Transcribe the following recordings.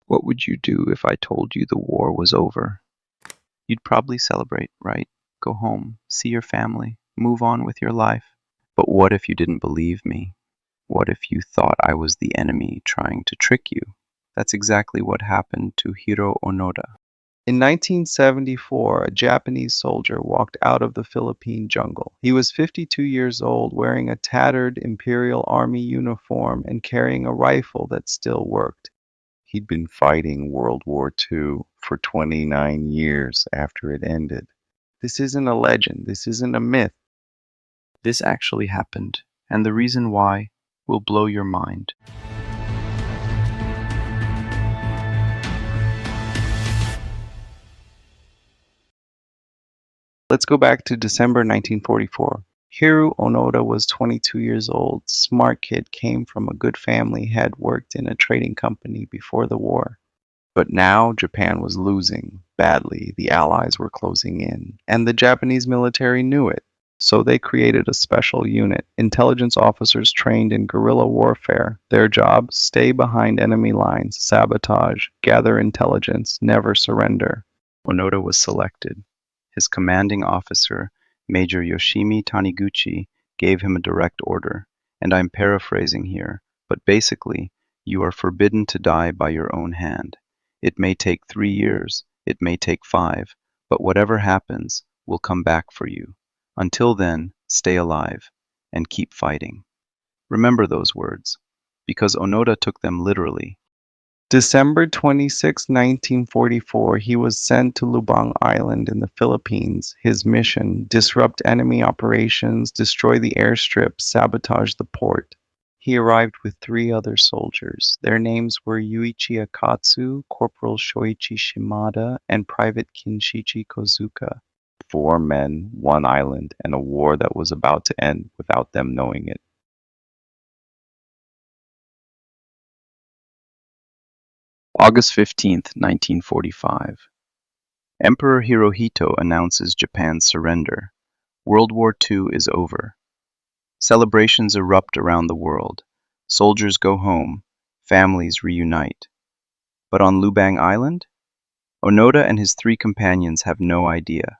What would you do if I told you the war was over? You'd probably celebrate, right? Go home, see your family, move on with your life. But what if you didn't believe me? What if you thought I was the enemy trying to trick you? That's exactly what happened to Hiroo Onoda. In 1974, a Japanese soldier walked out of the Philippine jungle. He was 52 years old, wearing a tattered Imperial Army uniform and carrying a rifle that still worked. He'd been fighting World War II for 29 years after it ended. This isn't a legend, this isn't a myth. This actually happened, and the reason why will blow your mind. Let's go back to December 1944. Hiroo Onoda was 22 years old. Smart kid, came from a good family, had worked in a trading company before the war. But now Japan was losing badly. The Allies were closing in, and the Japanese military knew it. So they created a special unit, intelligence officers trained in guerrilla warfare. Their job, stay behind enemy lines, sabotage, gather intelligence, never surrender. Onoda was selected. His commanding officer, Major Yoshimi Taniguchi, gave him a direct order, and I'm paraphrasing here, but basically, you are forbidden to die by your own hand. It may take 3 years, it may take 5, but whatever happens will come back for you. Until then, stay alive and keep fighting. Remember those words, because Onoda took them literally. December 26, 1944, he was sent to Lubang Island in the Philippines. His mission, disrupt enemy operations, destroy the airstrip, sabotage the port. He arrived with 3 other soldiers. Their names were Yuichi Akatsu, Corporal Shoichi Shimada, and Private Kinshichi Kozuka. 4 men, 1 island, and a war that was about to end without them knowing it. August 15th, 1945. Emperor Hirohito announces Japan's surrender. World War II is over. Celebrations erupt around the world. Soldiers go home. Families reunite. But on Lubang Island, Onoda and his 3 companions have no idea.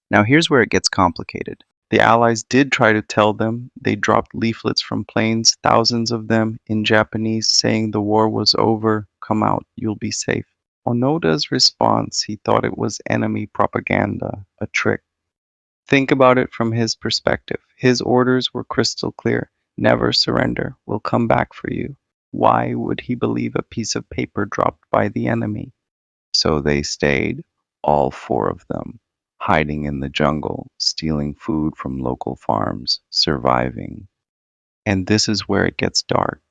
Now here's where it gets complicated. The Allies did try to tell them. They dropped leaflets from planes, thousands of them, in Japanese, saying the war was over, come out, you'll be safe. Onoda's response, he thought it was enemy propaganda, a trick. Think about it from his perspective. His orders were crystal clear. Never surrender. We'll come back for you. Why would he believe a piece of paper dropped by the enemy? So they stayed, all 4 of them, hiding in the jungle, stealing food from local farms, surviving. And this is where it gets dark.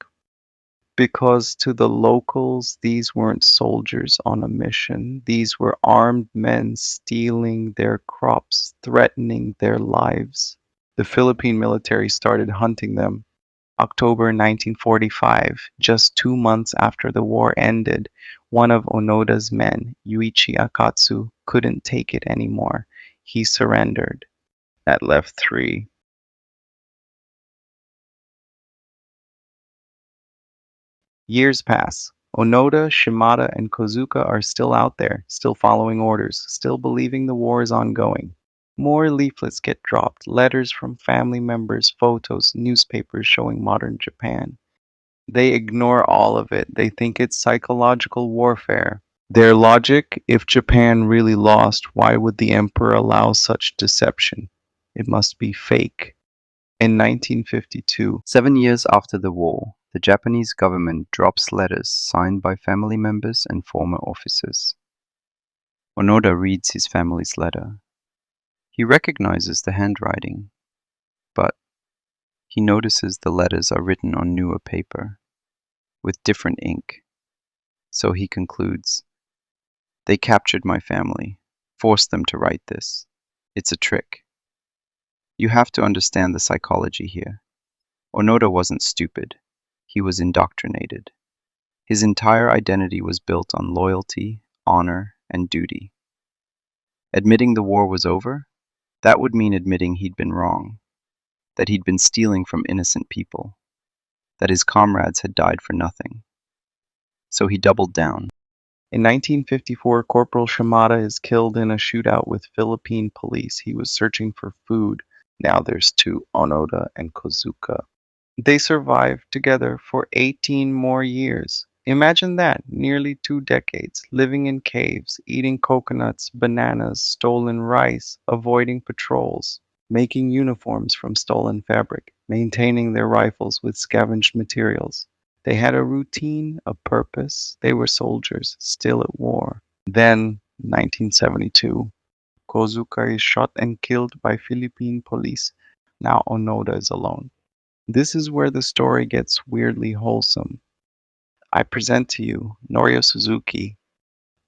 Because to the locals, these weren't soldiers on a mission. These were armed men stealing their crops, threatening their lives. The Philippine military started hunting them. October 1945, just 2 months after the war ended, one of Onoda's men, Yuichi Akatsu, couldn't take it anymore. He surrendered. That left 3. Years pass. Onoda, Shimada, and Kozuka are still out there, still following orders, still believing the war is ongoing. More leaflets get dropped, letters from family members, photos, newspapers showing modern Japan. They ignore all of it. They think it's psychological warfare. Their logic, if Japan really lost, why would the emperor allow such deception? It must be fake. In 1952, 7 years after the war, the Japanese government drops letters signed by family members and former officers. Onoda reads his family's letter. He recognizes the handwriting, but he notices the letters are written on newer paper, with different ink. So he concludes, "They captured my family, forced them to write this. It's a trick." You have to understand the psychology here. Onoda wasn't stupid. He was indoctrinated. His entire identity was built on loyalty, honor, and duty. Admitting the war was over, that would mean admitting he'd been wrong, that he'd been stealing from innocent people, that his comrades had died for nothing. so he doubled down. In 1954, Corporal Shimada is killed in a shootout with Philippine police. He was searching for food. Now there's two, Onoda and Kozuka. They survived together for 18 more years. Imagine that, nearly 2 decades, living in caves, eating coconuts, bananas, stolen rice, avoiding patrols, making uniforms from stolen fabric, maintaining their rifles with scavenged materials. They had a routine, a purpose. They were soldiers, still at war. Then, 1972, Kozuka is shot and killed by Philippine police. Now Onoda is alone. This is where the story gets weirdly wholesome. I present to you Norio Suzuki.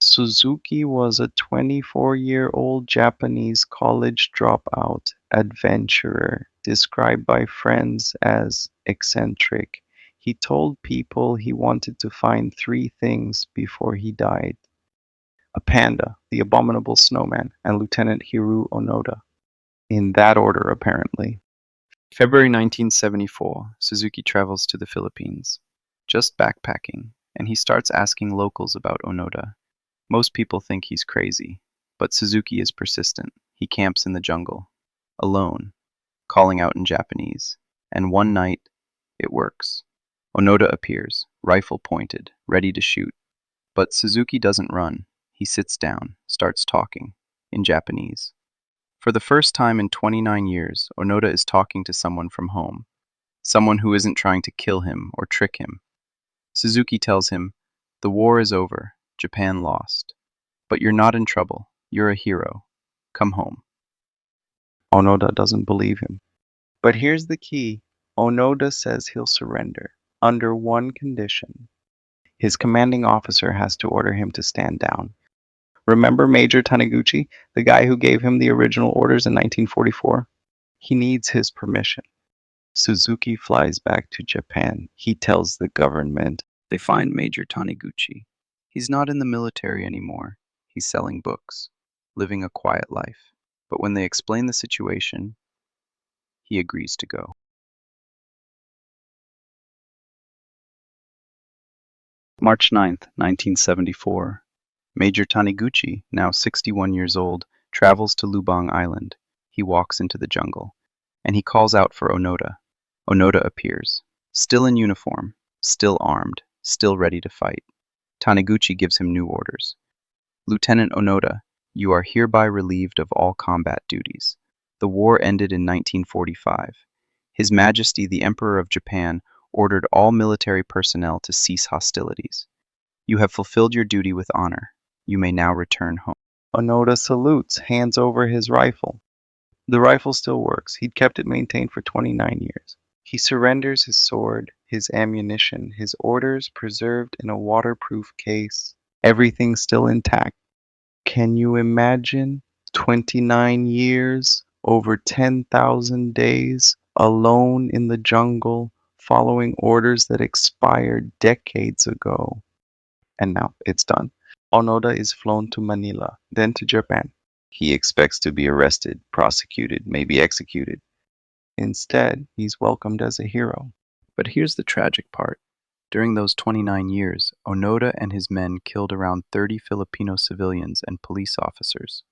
Suzuki was a 24-year-old Japanese college dropout adventurer, described by friends as eccentric. He told people he wanted to find three things before he died: a panda, the abominable snowman, and Lieutenant Hiroo Onoda. In that order, apparently. February 1974, Suzuki travels to the Philippines, just backpacking, and he starts asking locals about Onoda. Most people think he's crazy, but Suzuki is persistent. He camps in the jungle, alone, calling out in Japanese. And one night, it works. Onoda appears, rifle pointed, ready to shoot. But Suzuki doesn't run. He sits down, starts talking, in Japanese. For the first time in 29 years, Onoda is talking to someone from home, someone who isn't trying to kill him or trick him. Suzuki tells him, "The war is over, Japan lost. But you're not in trouble. You're a hero. Come home." Onoda doesn't believe him. But here's the key. Onoda says he'll surrender, under one condition. His commanding officer has to order him to stand down. Remember Major Taniguchi, the guy who gave him the original orders in 1944? He needs his permission. Suzuki flies back to Japan. He tells the government. They find Major Taniguchi. He's not in the military anymore. He's selling books, living a quiet life. But when they explain the situation, he agrees to go. March 9th, 1974. Major Taniguchi, now 61 years old, travels to Lubang Island. He walks into the jungle, and he calls out for Onoda. Onoda appears, still in uniform, still armed, still ready to fight. Taniguchi gives him new orders. "Lieutenant Onoda, you are hereby relieved of all combat duties. The war ended in 1945. His Majesty the Emperor of Japan ordered all military personnel to cease hostilities. You have fulfilled your duty with honor. You may now return home." Onoda salutes, hands over his rifle. The rifle still works. He'd kept it maintained for 29 years. He surrenders his sword, his ammunition, his orders preserved in a waterproof case. Everything still intact. Can you imagine 29 years, over 10,000 days, alone in the jungle, following orders that expired decades ago? And now it's done. Onoda is flown to Manila, then to Japan. He expects to be arrested, prosecuted, maybe executed. Instead, he's welcomed as a hero. But here's the tragic part. During those 29 years, Onoda and his men killed around 30 Filipino civilians and police officers,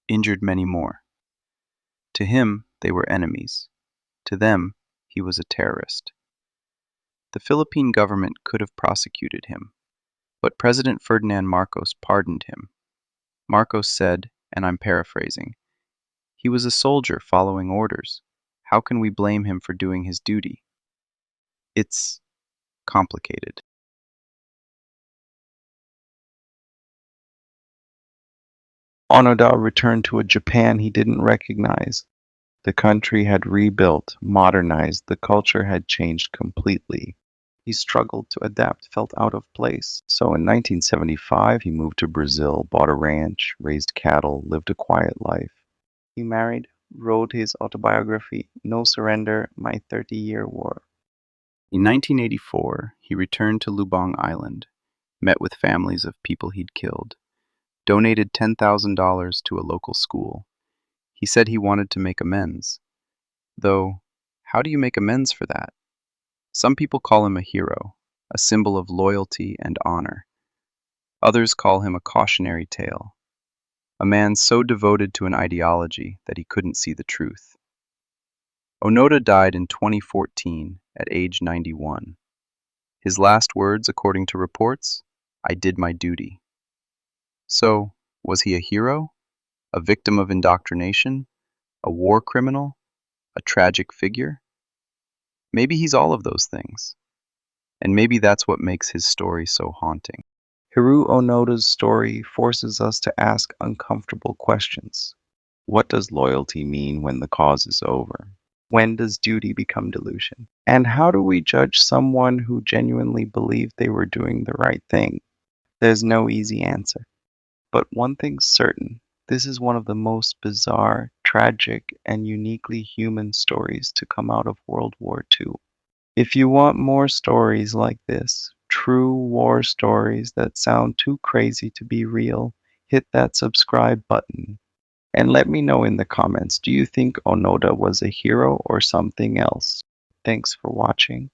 injured many more. To him, they were enemies. To them, he was a terrorist. The Philippine government could have prosecuted him, but President Ferdinand Marcos pardoned him. Marcos said, and I'm paraphrasing, "He was a soldier following orders. How can we blame him for doing his duty?" It's complicated. Onoda returned to a Japan he didn't recognize. The country had rebuilt, modernized, the culture had changed completely. He struggled to adapt, felt out of place. So in 1975, he moved to Brazil, bought a ranch, raised cattle, lived a quiet life. He married, wrote his autobiography, No Surrender, My 30-Year War. In 1984, he returned to Lubang Island, met with families of people he'd killed, donated $10,000 to a local school. He said he wanted to make amends. Though, how do you make amends for that? Some people call him a hero. a symbol of loyalty and honor. Others call him a cautionary tale, a man so devoted to an ideology that he couldn't see the truth. Onoda died in 2014 at age 91. His last words, according to reports, "I did my duty." So, was he a hero? A victim of indoctrination? A war criminal? A tragic figure? Maybe he's all of those things. And maybe that's what makes his story so haunting. Hiroo Onoda's story forces us to ask uncomfortable questions. What does loyalty mean when the cause is over? When does duty become delusion? And how do we judge someone who genuinely believed they were doing the right thing? There's no easy answer. But one thing's certain, this is one of the most bizarre, tragic, and uniquely human stories to come out of World War II. If you want more stories like this, true war stories that sound too crazy to be real, hit that subscribe button. And let me know in the comments, do you think Onoda was a hero or something else? Thanks for watching.